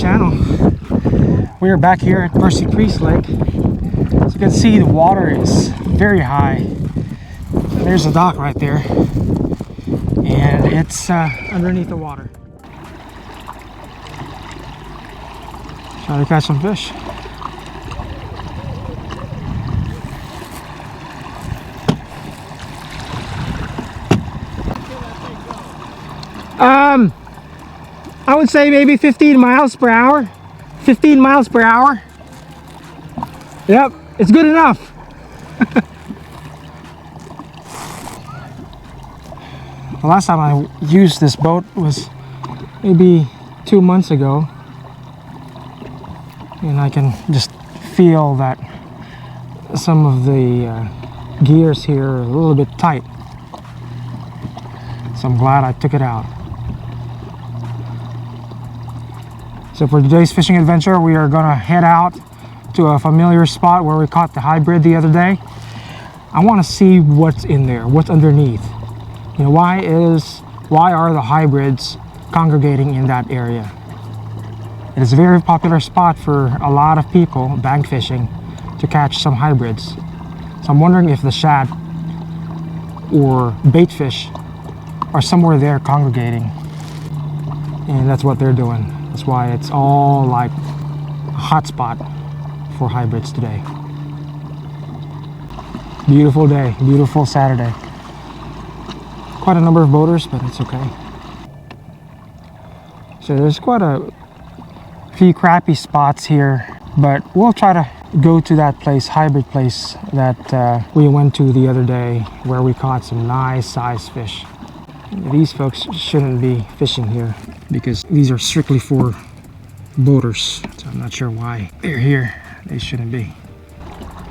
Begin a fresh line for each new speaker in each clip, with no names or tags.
channel. We are back here at Percy Priest Lake. As you can see, the water is very high. There's a dock right there, and it's underneath the water. Try to catch some fish. I would say maybe 15 miles per hour. 15 miles per hour. Yep, it's good enough. The last time I used this boat was maybe 2 months ago. And I can just feel that some of the gears here are a little bit tight. So I'm glad I took it out. So for today's fishing adventure, we are gonna head out to a familiar spot where we caught the hybrid the other day. I want to see what's in there, what's underneath. You know, why are the hybrids congregating in that area? It is a very popular spot for a lot of people bank fishing to catch some hybrids. So I'm wondering if the shad or bait fish are somewhere there congregating, and that's what they're doing. That's why it's all like a hot spot for hybrids today. Beautiful day, beautiful Saturday. Quite a number of boaters, but it's okay. So there's quite a few crappie spots here, but we'll try to go to that place, hybrid place that we went to the other day, where we caught some nice sized fish. These folks shouldn't be fishing here because these are strictly for boaters, so I'm not sure why they're here. They shouldn't be.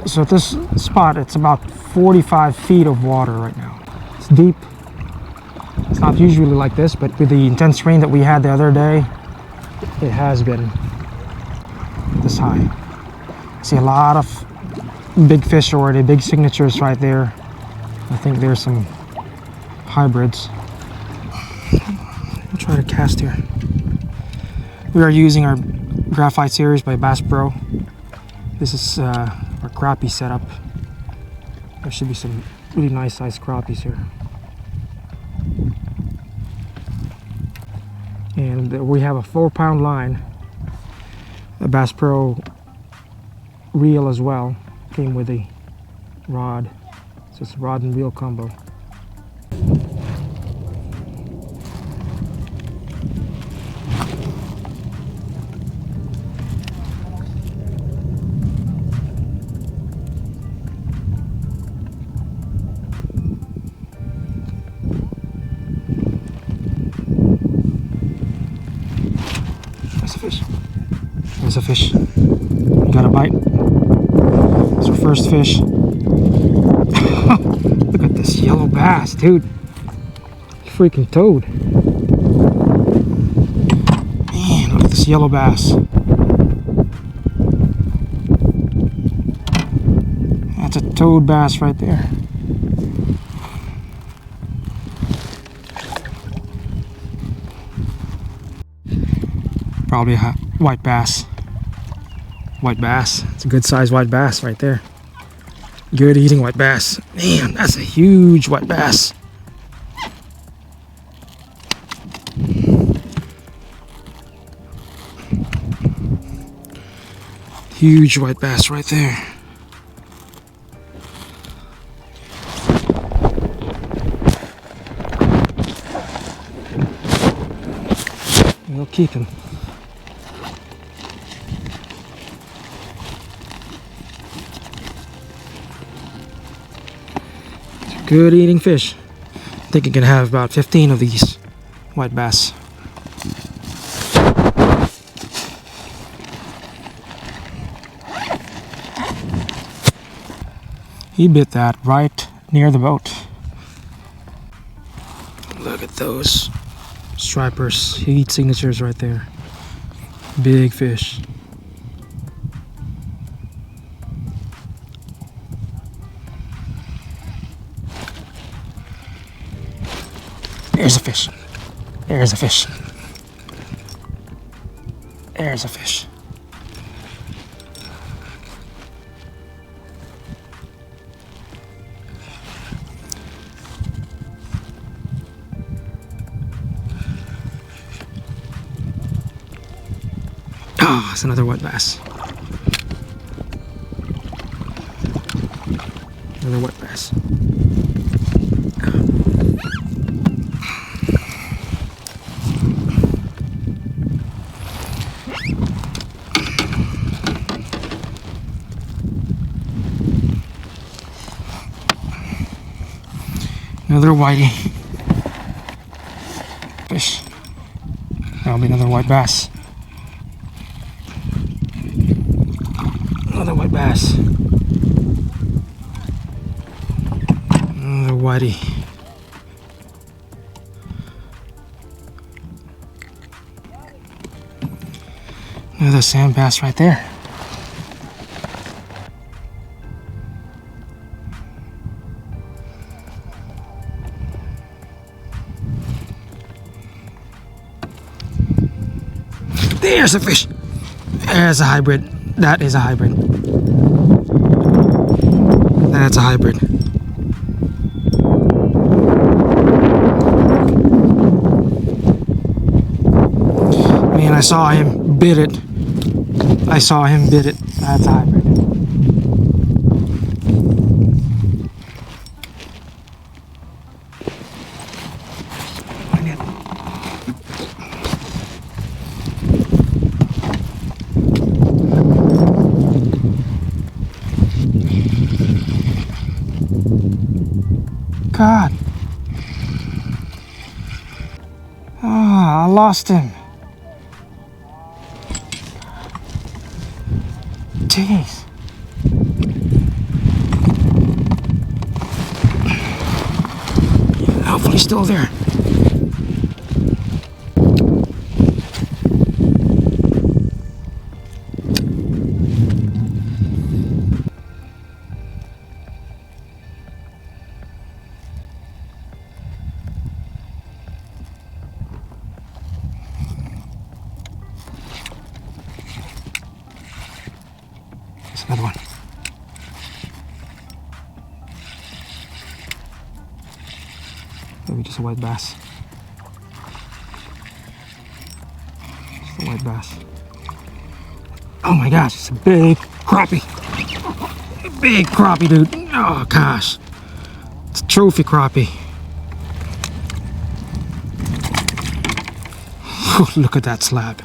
So at this spot, it's about 45 feet of water right now. It's deep. It's not usually like this, but with the intense rain that we had the other day, it has been this high. See a lot of big fish already, big signatures right there. I think there's some hybrids. I'll try to cast here. We are using our graphite series by Bass Pro. This is our crappie setup. There should be some really nice sized crappies here. And we have a 4-pound line. The Bass Pro reel as well. Came with a rod. So it's a rod and reel combo. There's a fish. You got a bite? It's our first fish. Look at this yellow bass, dude. Freaking toad. Man, look at this yellow bass. That's a toad bass right there. Probably a white bass. White bass. It's a good sized white bass right there. Good eating white bass. Man, that's a huge white bass. Huge white bass right there. We'll keep him. Good eating fish. I think you can have about 15 of these white bass. He bit that right near the boat. Look at those stripers, heat signatures right there. Big fish. There's a fish. There's a fish. There's a fish. Oh, it's another white bass. Another white bass. Another whitey. Fish. That'll be another white bass. Another white bass. Another whitey. Another sand bass right there. There's a fish. There's a hybrid. That is a hybrid. That's a hybrid. Man, I saw him bit it. I saw him bit it. That's a hybrid. God. Ah, I lost him. Jeez. Hopefully he's still there. Another one. Maybe just a white bass. Just a white bass. Oh my gosh, it's a big crappie. Big crappie, dude. Oh gosh. It's a trophy crappie. Look at that slab.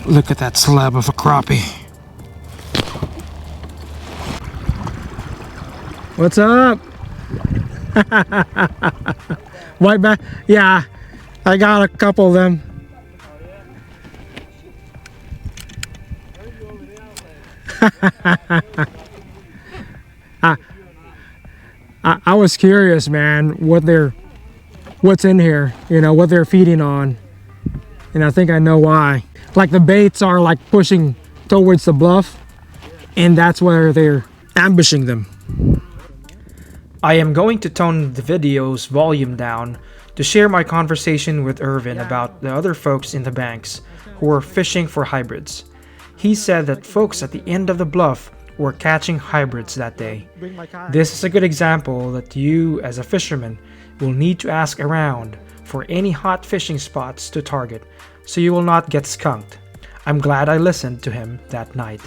Look at that slab of a crappie. What's up? White bass? Yeah, I got a couple of them. I was curious, man, what's in here, you know, what they're feeding on. And I think I know why. Like the baits are like pushing towards the bluff, and that's where they're ambushing them. I am going to tone the video's volume down to share my conversation with Irvin about the other folks in the banks who were fishing for hybrids. He said that folks at the end of the bluff were catching hybrids that day. This is a good example that you, as a fisherman, will need to ask around for any hot fishing spots to target, so you will not get skunked. I'm glad I listened to him that night.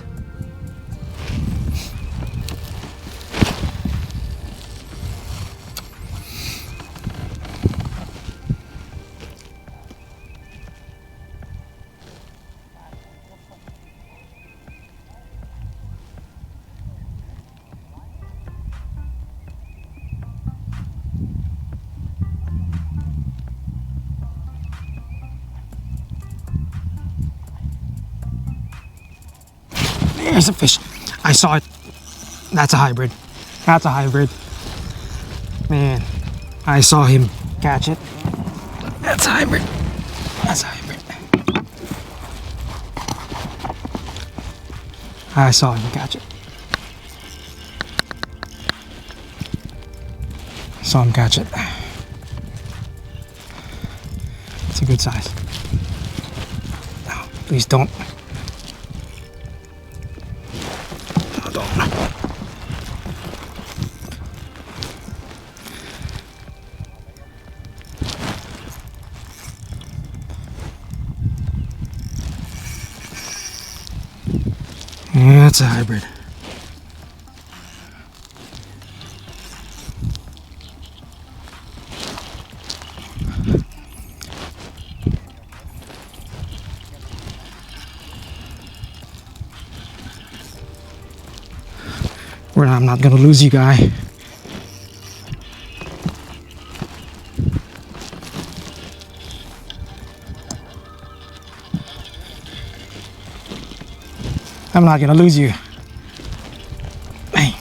There's a fish. I saw it. That's a hybrid. That's a hybrid. Man, I saw him catch it. That's a hybrid. That's a hybrid. I saw him catch it. Saw him catch it. It's a good size. No, please don't. No, don't. Yeah, it's a hybrid. I'm not gonna lose you, guy. I'm not gonna lose you. Hey.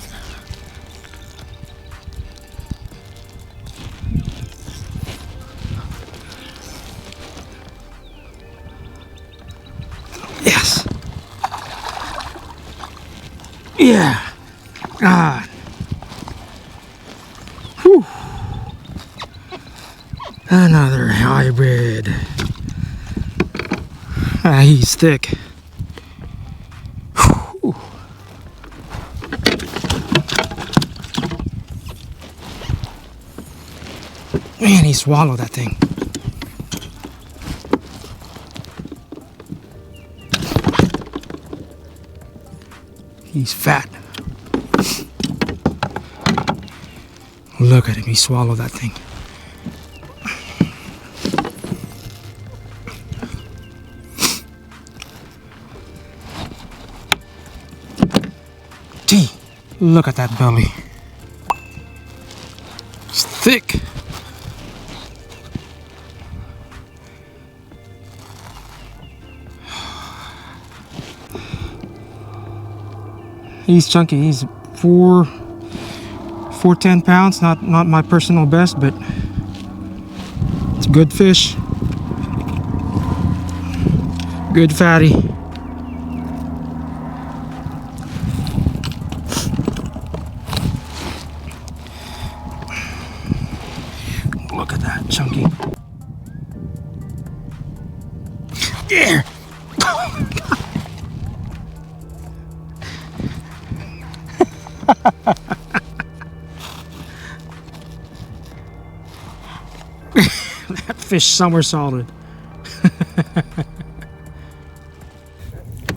Yes. Yeah. God. Whew. Another hybrid. He's thick. Whew. Man, he swallowed that thing. He's fat. Look at him, he swallowed that thing. Gee, look at that belly. It's thick. He's chunky, he's 410 pounds, not my personal best, but it's a good fish. Good fatty. Look at that, chunky. Yeah. That fish somersaulted.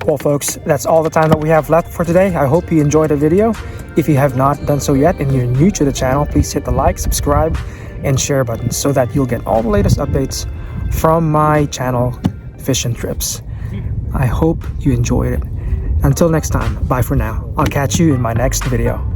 Well, folks, that's all the time that we have left for today. I hope you enjoyed the video. If you have not done so yet and you're new to the channel, please hit the like, subscribe, and share button so that you'll get all the latest updates from my channel, Fish and Trips. I hope you enjoyed it. Until next time, bye for now. I'll catch you in my next video.